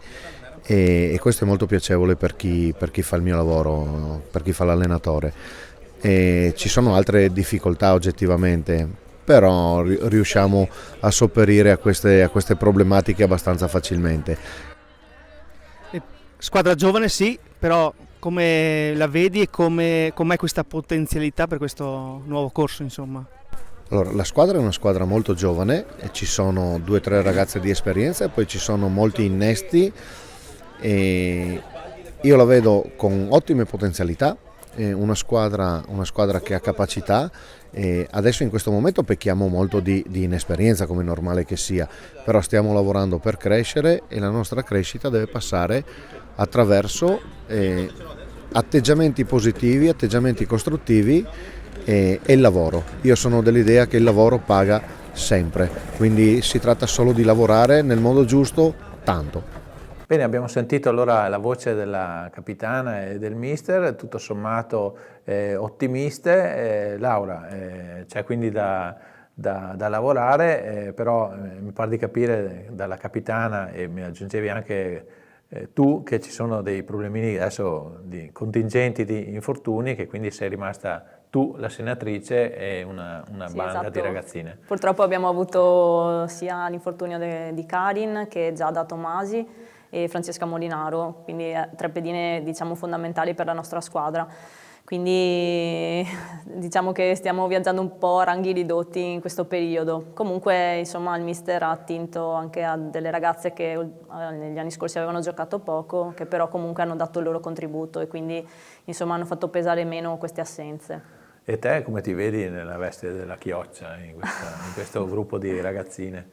e questo è molto piacevole per chi fa il mio lavoro, per chi fa l'allenatore. E ci sono altre difficoltà oggettivamente, però riusciamo a sopperire a queste problematiche abbastanza facilmente. Squadra giovane sì, però come la vedi e com'è questa potenzialità per questo nuovo corso, insomma? Allora, la squadra è una squadra molto giovane, ci sono 2 o 3 ragazze di esperienza e poi ci sono molti innesti, e io la vedo con ottime potenzialità. Una squadra che ha capacità, e adesso in questo momento pecchiamo molto di inesperienza, come è normale che sia, però stiamo lavorando per crescere e la nostra crescita deve passare attraverso atteggiamenti positivi, atteggiamenti costruttivi e il lavoro. Io sono dell'idea che il lavoro paga sempre, quindi si tratta solo di lavorare nel modo giusto, tanto. Bene, abbiamo sentito allora la voce della capitana e del mister, tutto sommato ottimiste. Laura, c'è quindi da lavorare, però mi pare di capire dalla capitana, e mi aggiungevi anche tu, che ci sono dei problemini adesso di contingenti di infortuni, che quindi sei rimasta tu, la senatrice, e una Sì, banda esatto. di ragazzine. Purtroppo abbiamo avuto sia l'infortunio di Karin che già da Tomasi e Francesca Molinaro, quindi 3 pedine, diciamo, fondamentali per la nostra squadra. Quindi diciamo che stiamo viaggiando un po' a ranghi ridotti in questo periodo. Comunque, insomma, il mister ha attinto anche a delle ragazze che negli anni scorsi avevano giocato poco, che però comunque hanno dato il loro contributo e quindi, insomma, hanno fatto pesare meno queste assenze. E te come ti vedi nella veste della chioccia in questo gruppo di ragazzine?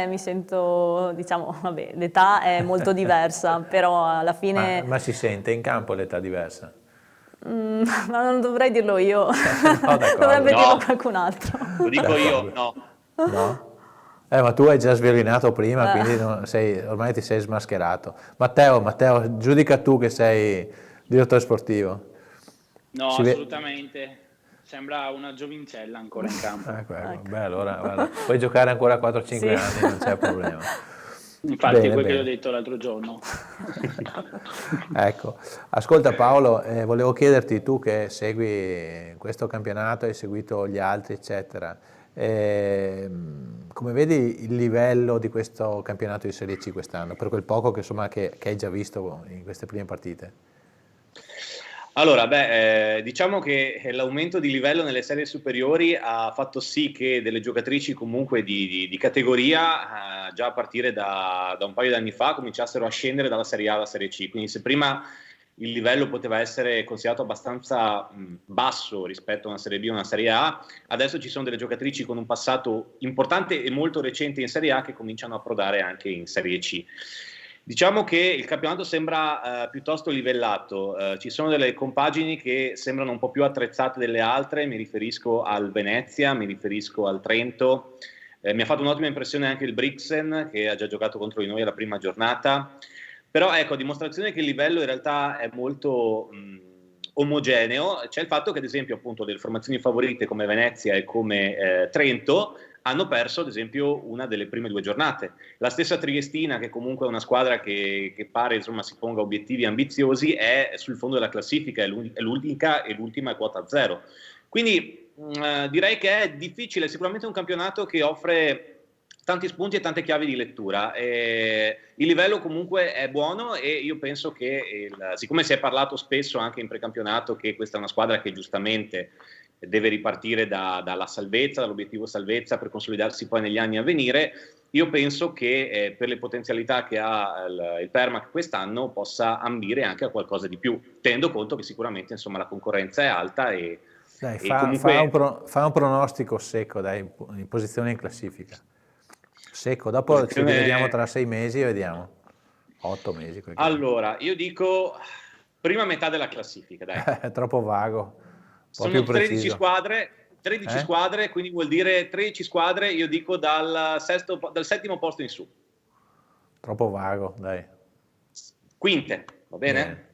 Mi sento, diciamo, vabbè, l'età è molto diversa, però alla fine... Ma si sente in campo l'età diversa? Ma non dovrei dirlo io, No, dovrebbe No. dirlo qualcun altro. Lo dico io, no. No? Ma tu hai già sviolinato prima, quindi ormai ti sei smascherato. Matteo, giudica tu che sei direttore sportivo. No, Si assolutamente. Sembra una giovincella ancora in campo. Ecco. Beh, allora guarda, puoi giocare ancora 4-5 Sì. anni, non c'è problema. Infatti Bene, è quel che bene. ho detto l'altro giorno. Ecco, ascolta Paolo, volevo chiederti, tu che segui questo campionato, hai seguito gli altri, eccetera, come vedi il livello di questo campionato di Serie C quest'anno, per quel poco che, insomma, che hai già visto in queste prime partite? Allora, diciamo che l'aumento di livello nelle serie superiori ha fatto sì che delle giocatrici comunque di categoria, già a partire da un paio di anni fa, cominciassero a scendere dalla Serie A alla Serie C. Quindi se prima il livello poteva essere considerato abbastanza basso rispetto a una Serie B o una Serie A, adesso ci sono delle giocatrici con un passato importante e molto recente in Serie A che cominciano a approdare anche in Serie C. Diciamo che il campionato sembra piuttosto livellato, ci sono delle compagini che sembrano un po' più attrezzate delle altre, mi riferisco al Venezia, mi riferisco al Trento, mi ha fatto un'ottima impressione anche il Brixen che ha già giocato contro di noi alla prima giornata, però ecco, a dimostrazione che il livello in realtà è molto omogeneo, c'è il fatto che ad esempio appunto delle formazioni favorite come Venezia e come Trento hanno perso ad esempio una delle prime 2 giornate. La stessa Triestina, che comunque è una squadra che pare insomma si ponga obiettivi ambiziosi, è sul fondo della classifica, è l'unica e l'ultima è quota 0. Quindi direi che è difficile, sicuramente un campionato che offre tanti spunti e tante chiavi di lettura. Il livello comunque è buono e io penso che, siccome si è parlato spesso anche in precampionato che questa è una squadra che giustamente deve ripartire dalla salvezza, dall'obiettivo salvezza per consolidarsi poi negli anni a venire, io penso che per le potenzialità che ha il Permac quest'anno possa ambire anche a qualcosa di più, tenendo conto che sicuramente insomma la concorrenza è alta e comunque... fa un pronostico secco, dai, in posizione in classifica. Secco, dopo ci rivediamo tra 6 mesi e vediamo. 8 mesi. Allora, io dico prima metà della classifica, dai. È troppo vago. Sono 13 squadre, quindi vuol dire 13 squadre, io dico dal 7° posto in su. Troppo vago, dai. Quinte, va bene?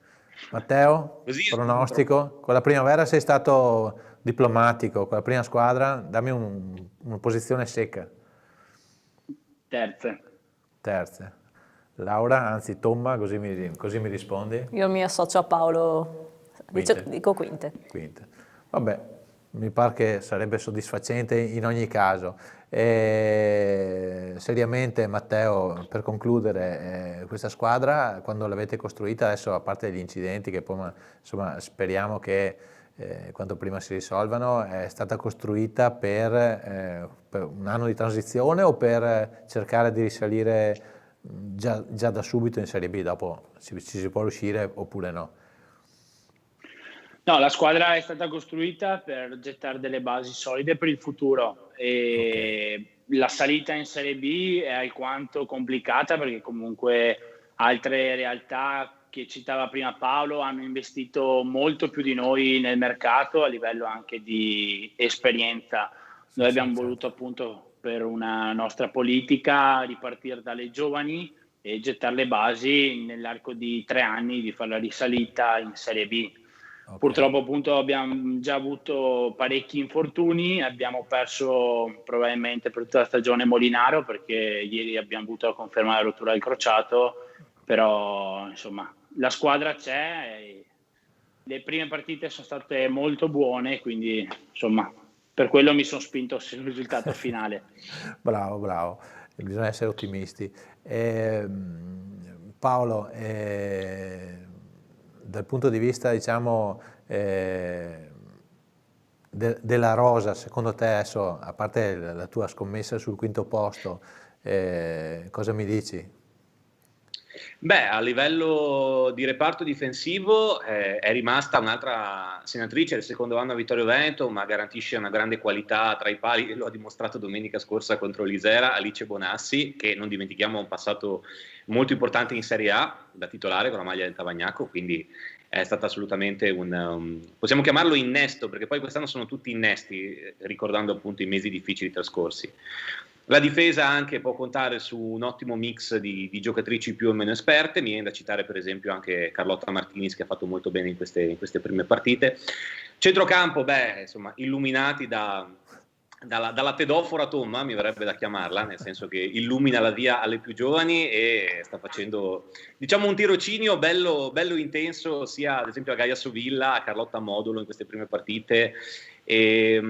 Matteo, così pronostico? Con la Primavera sei stato diplomatico, con la prima squadra dammi una posizione secca. Terze. Laura, anzi Tomma, così mi rispondi? Io mi associo a Paolo, dico quinte. Vabbè, mi pare che sarebbe soddisfacente in ogni caso. Seriamente Matteo, per concludere, questa squadra quando l'avete costruita, adesso a parte gli incidenti che poi insomma speriamo che quanto prima si risolvano, è stata costruita per un anno di transizione o per cercare di risalire già da subito in Serie B, dopo ci si può riuscire oppure no? No, la squadra è stata costruita per gettare delle basi solide per il futuro e la salita in Serie B è alquanto complicata perché comunque altre realtà che citava prima Paolo hanno investito molto più di noi nel mercato a livello anche di esperienza. Noi abbiamo voluto appunto per una nostra politica ripartire dalle giovani e gettare le basi nell'arco di 3 anni di fare la risalita in Serie B. Purtroppo appunto abbiamo già avuto parecchi infortuni, abbiamo perso probabilmente per tutta la stagione Molinaro perché ieri abbiamo avuto a confermare la rottura del crociato, però insomma la squadra c'è, le prime partite sono state molto buone, quindi insomma per quello mi sono spinto sul risultato finale. Bravo, bisogna essere ottimisti. Paolo, dal punto di vista diciamo della rosa, secondo te adesso, a parte la tua scommessa sul 5° posto, cosa mi dici? A livello di reparto difensivo è rimasta un'altra senatrice del secondo anno a Vittorio Veneto, ma garantisce una grande qualità tra i pali e lo ha dimostrato domenica scorsa contro l'Isera, Alice Bonassi, che non dimentichiamo ha un passato molto importante in Serie A da titolare con la maglia del Tavagnacco, quindi è stata assolutamente possiamo chiamarlo innesto, perché poi quest'anno sono tutti innesti, ricordando appunto i mesi difficili trascorsi. La difesa anche può contare su un ottimo mix di giocatrici più o meno esperte, mi viene da citare per esempio anche Carlotta Martinis che ha fatto molto bene in queste prime partite. Centrocampo, insomma, illuminati da dalla tedofora Tomma, mi verrebbe da chiamarla, nel senso che illumina la via alle più giovani e sta facendo, diciamo, un tirocinio bello, bello intenso, sia ad esempio a Gaia Sovilla, a Carlotta Modulo in queste prime partite. E,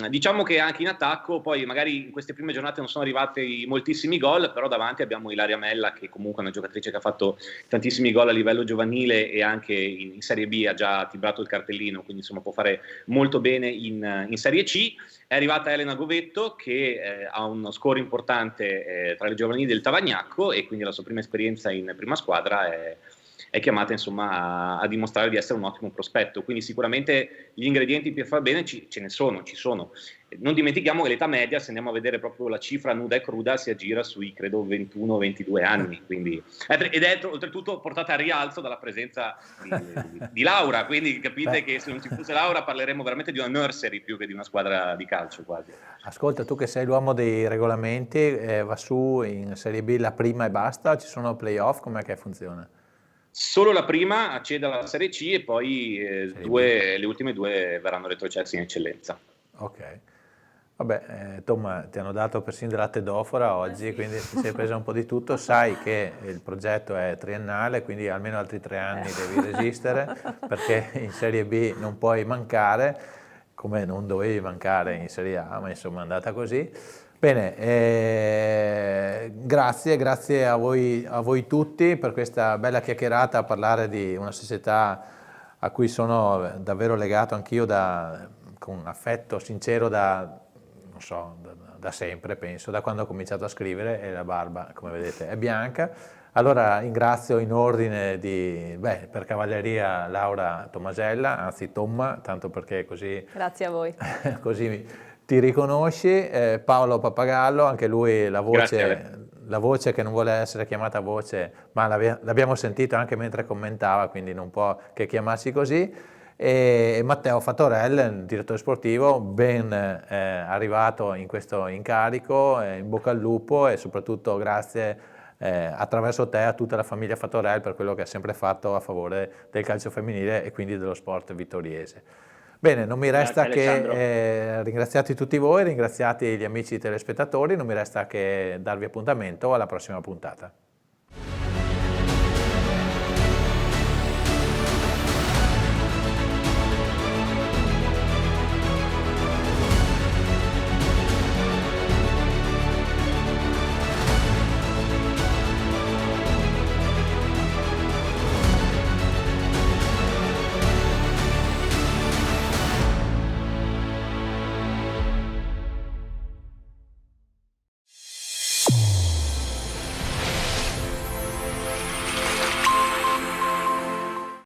diciamo che anche in attacco, poi magari in queste prime giornate non sono arrivati moltissimi gol, però davanti abbiamo Ilaria Mella, che comunque è una giocatrice che ha fatto tantissimi gol a livello giovanile e anche in Serie B ha già tibrato il cartellino, quindi insomma può fare molto bene in Serie C. È arrivata Elena Govetto, che ha uno score importante tra le giovanili del Tavagnacco, e quindi la sua prima esperienza in prima squadra è chiamata insomma a dimostrare di essere un ottimo prospetto. Quindi sicuramente gli ingredienti per far bene ci sono. Non dimentichiamo che l'età media, se andiamo a vedere proprio la cifra nuda e cruda, si aggira sui credo 21-22 anni, quindi, ed è oltretutto portata a rialzo dalla presenza di Laura, quindi capite che se non ci fosse Laura parleremmo veramente di una nursery più che di una squadra di calcio quasi. Ascolta, tu che sei l'uomo dei regolamenti, va su in Serie B la prima e basta? Ci sono playoff? Com'è che funziona? Solo la prima accede alla Serie C e poi le ultime due verranno retrocesse in eccellenza. Ok. Vabbè, Tom, ti hanno dato persino della tedofora oggi, quindi ti sei presa un po' di tutto. Sai che il progetto è triennale, quindi almeno altri 3 anni devi resistere, perché in Serie B non puoi mancare, come non dovevi mancare in Serie A, ma insomma è andata così. Bene, grazie a voi tutti per questa bella chiacchierata a parlare di una società a cui sono davvero legato anch'io con affetto sincero da sempre, penso, da quando ho cominciato a scrivere, e la barba, come vedete, è bianca. Allora ringrazio in ordine per cavalleria Laura Tomasella, anzi Tomma, tanto perché così... Grazie a voi. Così ti riconosci. Paolo Pappagallo, anche lui la voce che non vuole essere chiamata voce, ma l'abbiamo sentito anche mentre commentava, quindi non può che chiamarsi così. E Matteo Fattorel, direttore sportivo, ben arrivato in questo incarico, in bocca al lupo, e soprattutto grazie attraverso te a tutta la famiglia Fattorel per quello che ha sempre fatto a favore del calcio femminile e quindi dello sport vittoriese. Bene, non mi resta che ringraziarti tutti voi, ringraziati gli amici telespettatori, non mi resta che darvi appuntamento alla prossima puntata.